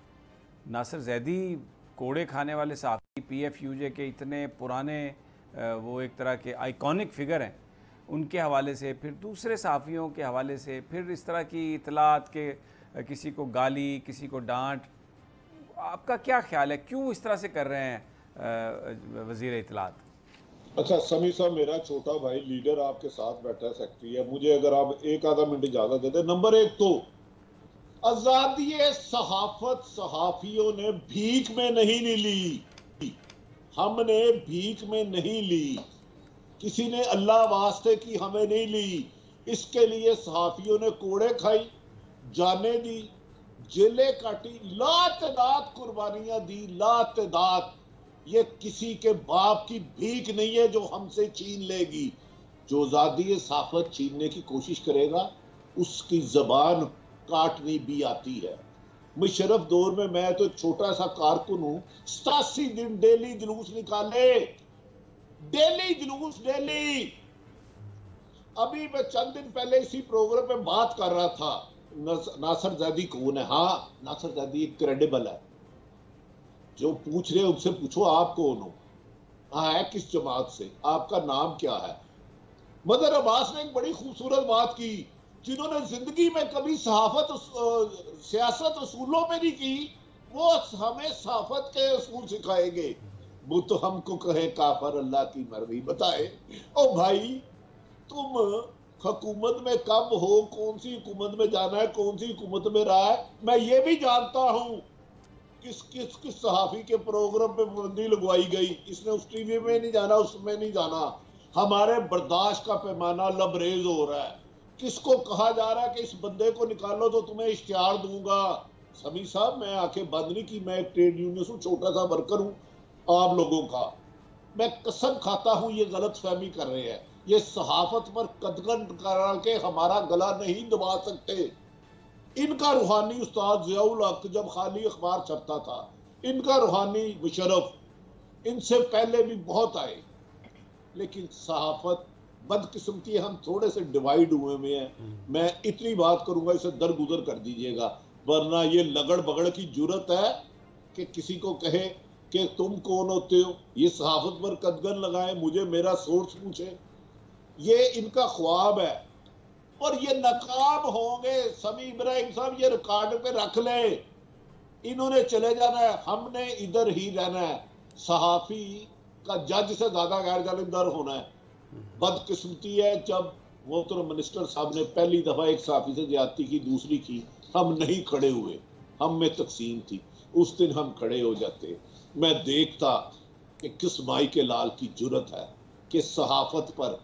नासिर ज़ैदी कोड़े खाने वाले सहाफ़ी, PFUJ के इतने पुराने वो एक तरह के आइकॉनिक फ़िगर हैं, उनके हवाले से, फिर दूसरे सहाफ़ियों के हवाले से, फिर इस तरह की इत्तलात के किसी को गाली, किसी को डांट, आपका क्या ख्याल है, क्यों इस तरह से कर रहे हैं वज़ीर इत्तलात? अच्छा समी साहब, मेरा छोटा भाई लीडर आपके साथ बैठा है, सेक्रेटरी है, मुझे अगर आप एक आधा मिनट इजाजत देते। नंबर एक तो आजादी सहाफत सहाफियों ने भीख में नहीं ली, हमने भीख में नहीं ली, किसी ने अल्लाह वास्ते की हमें नहीं ली। इसके लिए सहाफियों ने कोड़े खाई, जाने दी, जेलें काटी, लातदाद कुर्बानियां दी, लातदाद। ये किसी के बाप की भीख नहीं है जो हमसे छीन लेगी। जो आजादी सहाफत छीनने की कोशिश करेगा उसकी जबान काटनी भी आती है। मुशर्रफ दौर में मैं तो छोटा सा कारकुन हूं, 87 दिन डेली जुलूस निकाले, डेली जुलूस, डेली। अभी मैं चंद दिन पहले इसी प्रोग्राम में बात कर रहा था, नासिर ज़ैदी कौन है? हाँ, नासिर ज़ैदी क्रेडिबल है। जो पूछ रहे उनसे पूछो आप कौन हो, हाँ है किस जमात से, आपका नाम क्या है। मदर अब्बास ने एक बड़ी खूबसूरत बात की, जिन्होंने जिंदगी में कभी सहाफत सियासत उसूलों में नहीं की, वो हमें सहाफत के उसूल सिखाएंगे। वो तो हमको कहे काफर, अल्लाह की मर्जी बताए। ओ भाई, तुम हुकूमत में कब हो, कौन सी हुकूमत में जाना है, कौन सी हुकूमत में रहा है, मैं ये भी जानता हूं। किस सहाफी के प्रोग्राम पे पाबंदी लगवाई गई, इसने उस टीवी में नहीं जाना, उसमें नहीं जाना। हमारे बर्दाश्त का पैमाना लबरेज हो रहा है। किसको कहा जा रहा है कि इस बंदे को निकालो तो तुम्हें इश्तिहार दूंगा। समी साहब, मैं आंखें बंद नहीं की, मैं एक ट्रेड यूनियन हूं, छोटा सा वर्कर हूं आप लोगों का। मैं कसम खाता हूं ये गलत फहमी कर रहे हैं। ये सहाफत पर कदगन करा के हमारा गला नहीं दबा सकते। इनका रूहानी उस्ताद ज़ियाउल हक जब खाली अखबार छपता था, इनका रूहानी मुशर्रफ, इनसे पहले भी बहुत आए, लेकिन सहाफत बदकिस्मती है, हम थोड़े से डिवाइड हुए हैं। मैं इतनी बात करूंगा, इसे दरगुजर कर दीजिएगा, वरना ये लगड़ बगड़ की जरूरत है कि किसी को कहे कि तुम कौन होते हो, ये सहाफत पर कदगन लगाए, मुझे मेरा सोर्स पूछे। ये इनका ख्वाब है और ये नाकाम होंगे। समी इब्राहिम साहब, ये रिकॉर्ड पे रख ले, इन्होंने चले जाना है, हमने इधर ही रहना है। सहाफी का जज से ज्यादा गैर जानिबदार होना है। बदकिस्मती है, जब मोहतरम मिनिस्टर साहब ने पहली दफा एक सहाफी से ज्यादती की, दूसरी की, हम नहीं खड़े हुए, हम में तकसीम थी, उस दिन हम खड़े हो जाते। मैं देखता कि किस माई के लाल की जुर्रत है कि सहाफत पर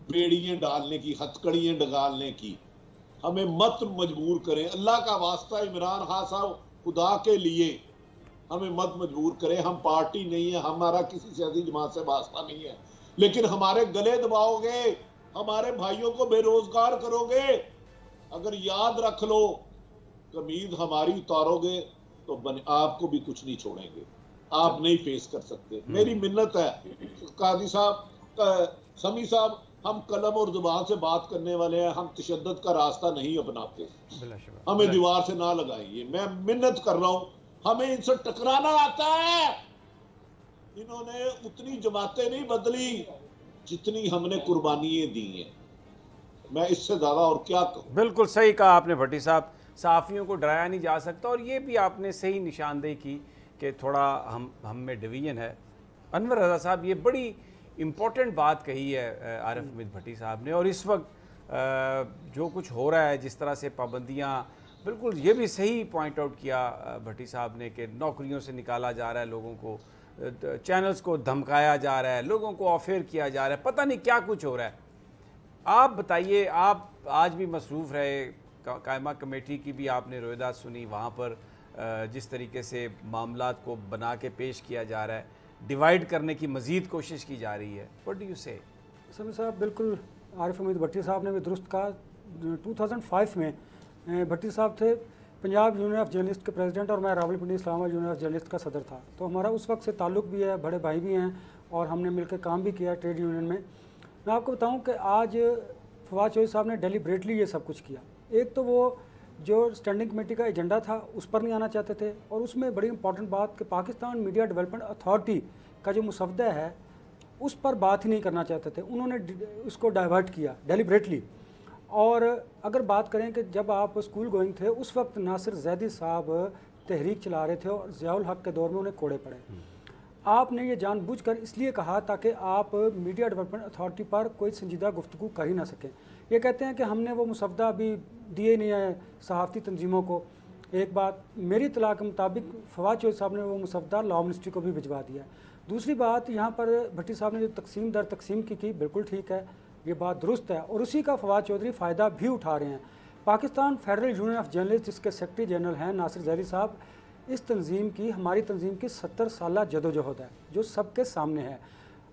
बेड़ियां डालने की, हथकड़ियां डालने की। हमें मत मजबूर करें, अल्लाह का वास्ता इमरान खान साहब, खुदा के लिए हमें मत मजबूर करें। हम पार्टी नहीं है, हमारा किसी सियासी जमात से वास्ता नहीं है, लेकिन हमारे गले दबाओगे, हमारे भाइयों को बेरोजगार करोगे, अगर याद रख लो, कमीज हमारी उतारोगे तो आपको भी कुछ नहीं छोड़ेंगे, आप नहीं फेस कर सकते। मेरी मिन्नत है काजी साहब, समी साहब, हम कलम और जुबान से बात करने वाले हैं, हम तशद्दुद का रास्ता नहीं अपनाते, हमें दीवार से ना लगाइए। मैं मिन्नत कर रहा हूं, हमें इनसे टकराना आता है। इन्होंने उतनी जमातें नहीं बदली जितनी हमने कुर्बानियां दी हैं। मैं इससे ज्यादा और क्या कहूं। बिल्कुल सही कहा आपने भट्टी साहब, सहाफ़ियों को डराया नहीं जा सकता। और ये भी आपने सही निशानदेही की कि थोड़ा हम में डिवीज़न है। अनवर रज़ा साहब, ये बड़ी इम्पोर्टेंट बात कही है आरिफ हमीद भट्टी साहब ने, और इस वक्त जो कुछ हो रहा है, जिस तरह से पाबंदियाँ, बिल्कुल ये भी सही पॉइंट आउट किया भट्टी साहब ने कि नौकरियों से निकाला जा रहा है लोगों को, चैनल्स को धमकाया जा रहा है, लोगों को ऑफेयर किया जा रहा है, पता नहीं क्या कुछ हो रहा है। आप बताइए, आप आज भी मसरूफ़ रहे, कायमा कमेटी की भी आपने रोयदाद सुनी, वहाँ पर जिस तरीके से मामलात को बना के पेश किया जा रहा है, डिवाइड करने की मज़ीद कोशिश की जा रही है। व्हाट डू यू से? समी साहब, बिल्कुल आरिफ हमीद भट्टी साहब ने भी दुरुस्त कहा। 2005 में भट्टी साहब थे पंजाब यूनियन ऑफ जर्नलिस्ट के प्रेसिडेंट और मैं Rawalpindi Islamabad union of journalist का सदर था। तो हमारा उस वक्त से ताल्लुक़ भी है, बड़े भाई भी हैं और हमने मिलकर काम भी किया ट्रेड यूनियन में। मैं आपको बताऊं कि आज फवाद चौधरी साहब ने डेलिब्रेटली ये सब कुछ किया। एक तो वो जो स्टैंडिंग कमेटी का एजेंडा था उस पर नहीं आना चाहते थे, और उसमें बड़ी इंपॉर्टेंट बात कि पाकिस्तान मीडिया डेवलपमेंट अथॉरिटी का जो मुसवदा है उस पर बात ही नहीं करना चाहते थे। उन्होंने उसको डाइवर्ट किया डेलिब्रेटली। और अगर बात करें कि जब आप स्कूल गोइंग थे उस वक्त नासिर जैदी साहब तहरीक चला रहे थे और ज़ियाउल हक के दौर में उन्हें कोड़े पड़े। आपने ये जानबूझकर इसलिए कहा ताकि आप मीडिया डेवलपमेंट अथॉरिटी पर कोई संजीदा गुफ्तगू कर ही ना सकें। ये कहते हैं कि हमने वो मुसवदा अभी दिए नहीं है सहाफ़ती तंजीमों को। एक बात, मेरी इत्तला के मुताबिक फवाद चौधरी साहब ने वो मुसवदा लॉ मिनिस्ट्री को भी भिजवा दिया। दूसरी बात, यहाँ पर भट्टी साहब ने जो तकसीम दर तकसीम की बिल्कुल ठीक है, ये बात दुरुस्त है, और उसी का फवाद चौधरी फ़ायदा भी उठा रहे हैं। Pakistan federal union of journalist, जिसके सेक्रेटरी जनरल हैं नासिर जैदी साहब, इस तंजीम की, हमारी तंजीम की 70 साला जदोजहद है जो सबके सामने है।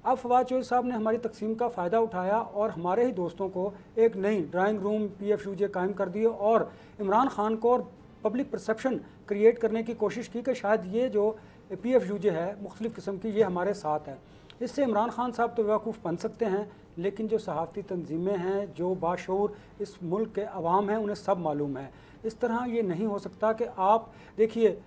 अब फवाद चौधरी साहब ने हमारी तकसीम का फ़ायदा उठाया और हमारे ही दोस्तों को एक नई ड्राइंग रूम PFUJ कायम कर दिए और इमरान खान को और पब्लिक परसेप्शन क्रिएट करने की कोशिश की कि शायद ये जो PFUJ है मुख्तलिफ़ किस्म की, ये हमारे साथ है। इससे इमरान खान साहब तो बेवकूफ़ बन सकते हैं, लेकिन जो सहाफ़ती तंजीमें हैं, जो बाशऊर इस मुल्क के अवाम हैं, उन्हें सब मालूम है। इस तरह ये नहीं हो सकता कि आप देखिए,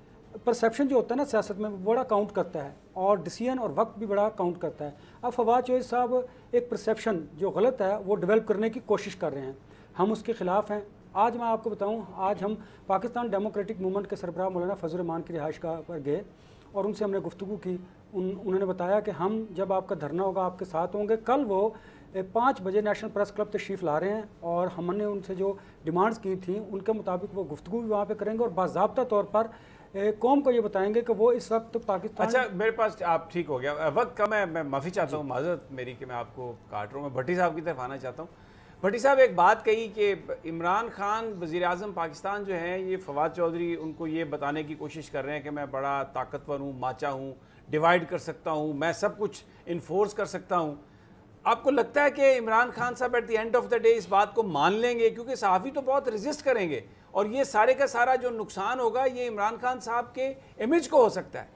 परसेप्शन जो होता है ना सियासत में, बड़ा काउंट करता है और डिसीजन और वक्त भी बड़ा काउंट करता है। अब फवाद चौधरी साहब एक परसेप्शन जो गलत है वो डेवलप करने की कोशिश कर रहे हैं, हम उसके ख़िलाफ़ हैं। आज मैं आपको बताऊं, आज हम पाकिस्तान डेमोक्रेटिक मूवमेंट के सरबराह मौलाना फजल रहमान की रिहाइश गाह पर गए और उनसे हमने गुफ्तगू की। उन्होंने बताया कि हम जब आपका धरना होगा आपके साथ होंगे। कल वो 5 बजे नेशनल प्रेस क्लब तशरीफ़ ला रहे हैं और हमने उनसे जो डिमांड्स की थी उनके मुताबिक वो गुफ्तगू भी वहाँ पे करेंगे और बाज़ाब्ता तौर पर कौम को ये बताएंगे कि वो इस वक्त पाकिस्तान। अच्छा, मेरे पास आप ठीक हो गया, वक्त कम है, मैं माफ़ी चाहता हूँ, माजरत मेरी कि मैं आपको काट रहा हूँ। मैं भट्टी साहब की तरफ आना चाहता हूँ। भट्टी साहब, एक बात कही कि इमरान खान वज़ीर-ए-आज़म पाकिस्तान जो हैं, ये फवाद चौधरी उनको ये बताने की कोशिश कर रहे हैं कि मैं बड़ा ताकतवर हूँ, माचा हूँ, डिवाइड कर सकता हूँ, मैं सब कुछ इन्फोर्स कर सकता हूँ। आपको लगता है कि इमरान खान साहब at the end of the day इस बात को मान लेंगे? क्योंकि सहाफ़ी तो बहुत रेजिस्ट करेंगे और ये सारे का सारा जो नुकसान होगा ये इमरान खान साहब के इमेज को हो सकता है।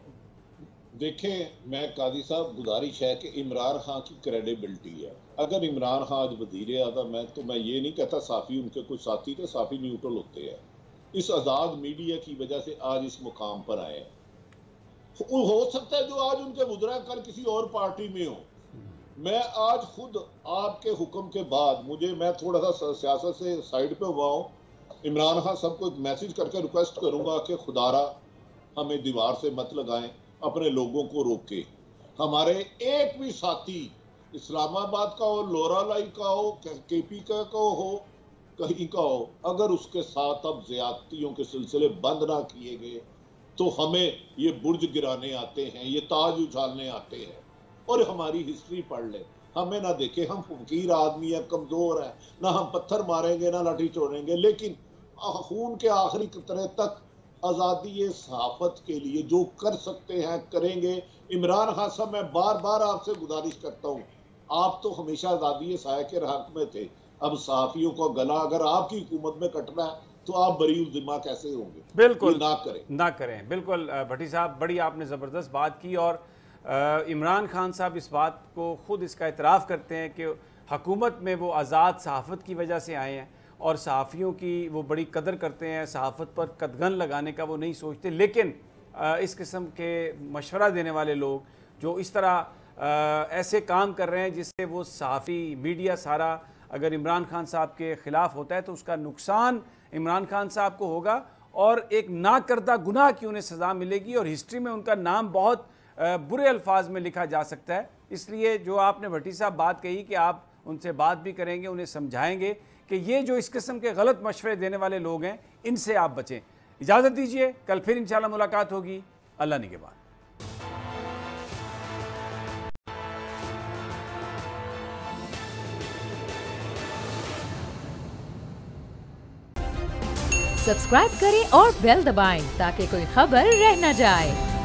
देखें, मैं कादी साहब, गुजारिश है कि इमरान खान की क्रेडिबिलिटी है। अगर इमरान खान आज वज़ीर-ए-आज़म है तो मैं ये नहीं कहता सहाफ़ी उनके कुछ साथी थे, सहाफ़ी न्यूट्रल होते हैं। इस आज़ाद मीडिया की वजह से आज इस मुकाम पर आए हैं। हो सकता है जो आज उनके वज़रा कर किसी और पार्टी में हो। मैं आज खुद आपके हुक्म के बाद मैं थोड़ा सा सियासत से साइड पे हुआ हूँ। इमरान खान सबको एक मैसेज करके रिक्वेस्ट करूंगा कि खुदारा हमें दीवार से मत लगाएं, अपने लोगों को रोके। हमारे एक भी साथी इस्लामाबाद का हो, लोरालाई का हो, KP का हो, कहीं का हो, अगर उसके साथ अब ज्यादतियों के सिलसिले बंद ना किए गए तो हमें ये बुर्ज गिराने आते हैं, ये ताज उछालने आते हैं। और हमारी हिस्ट्री पढ़ ले, हमें ना देखे, हम फकीर आदमी है, कमजोर है, ना हम पत्थर मारेंगे ना लाठी छोड़ेंगे, लेकिन खून के आखिरी कतरे तक आज़ादी सहाफत के लिए जो कर सकते हैं करेंगे। इमरान खान साहब, मैं बार बार आपसे गुजारिश करता हूँ, आप तो हमेशा आज़ादी साया के हक में थे। अब सहाफ़ियों को गला अगर आपकी हुकूमत में कटना है तो आप बरी जिम्मा कैसे होंगे? बिल्कुल ना करें। बिल्कुल भट्टी साहब, बड़ी आपने ज़बरदस्त बात की और इमरान खान साहब इस बात को खुद इसका इतराफ़ करते हैं कि हुकूमत में वो आज़ाद सहाफ़त की वजह से आए हैं और सहाफ़ियों की वो बड़ी कदर करते हैं, सहाफ़त पर कदगन लगाने का वो नहीं सोचते। लेकिन इस किस्म के मशवरा देने वाले लोग जो इस तरह ऐसे काम कर रहे हैं जिससे वो सहाफ़ी मीडिया सारा अगर इमरान खान साहब के ख़िलाफ़ होता है तो उसका नुकसान इमरान खान साहब को होगा और एक ना करदा गुनाह की उन्हें सज़ा मिलेगी और हिस्ट्री में उनका नाम बहुत बुरे अल्फाज में लिखा जा सकता है। इसलिए जो आपने भट्टी साहब बात कही कि आप उनसे बात भी करेंगे, उन्हें समझाएंगे कि ये जो इस किस्म के गलत मशवरे देने वाले लोग हैं इनसे आप बचें। इजाज़त दीजिए, कल फिर इंशाल्लाह मुलाकात होगी। अल्लाह निगहबान। सब्सक्राइब करें और बेल दबाएं ताकि कोई खबर रह न जाए।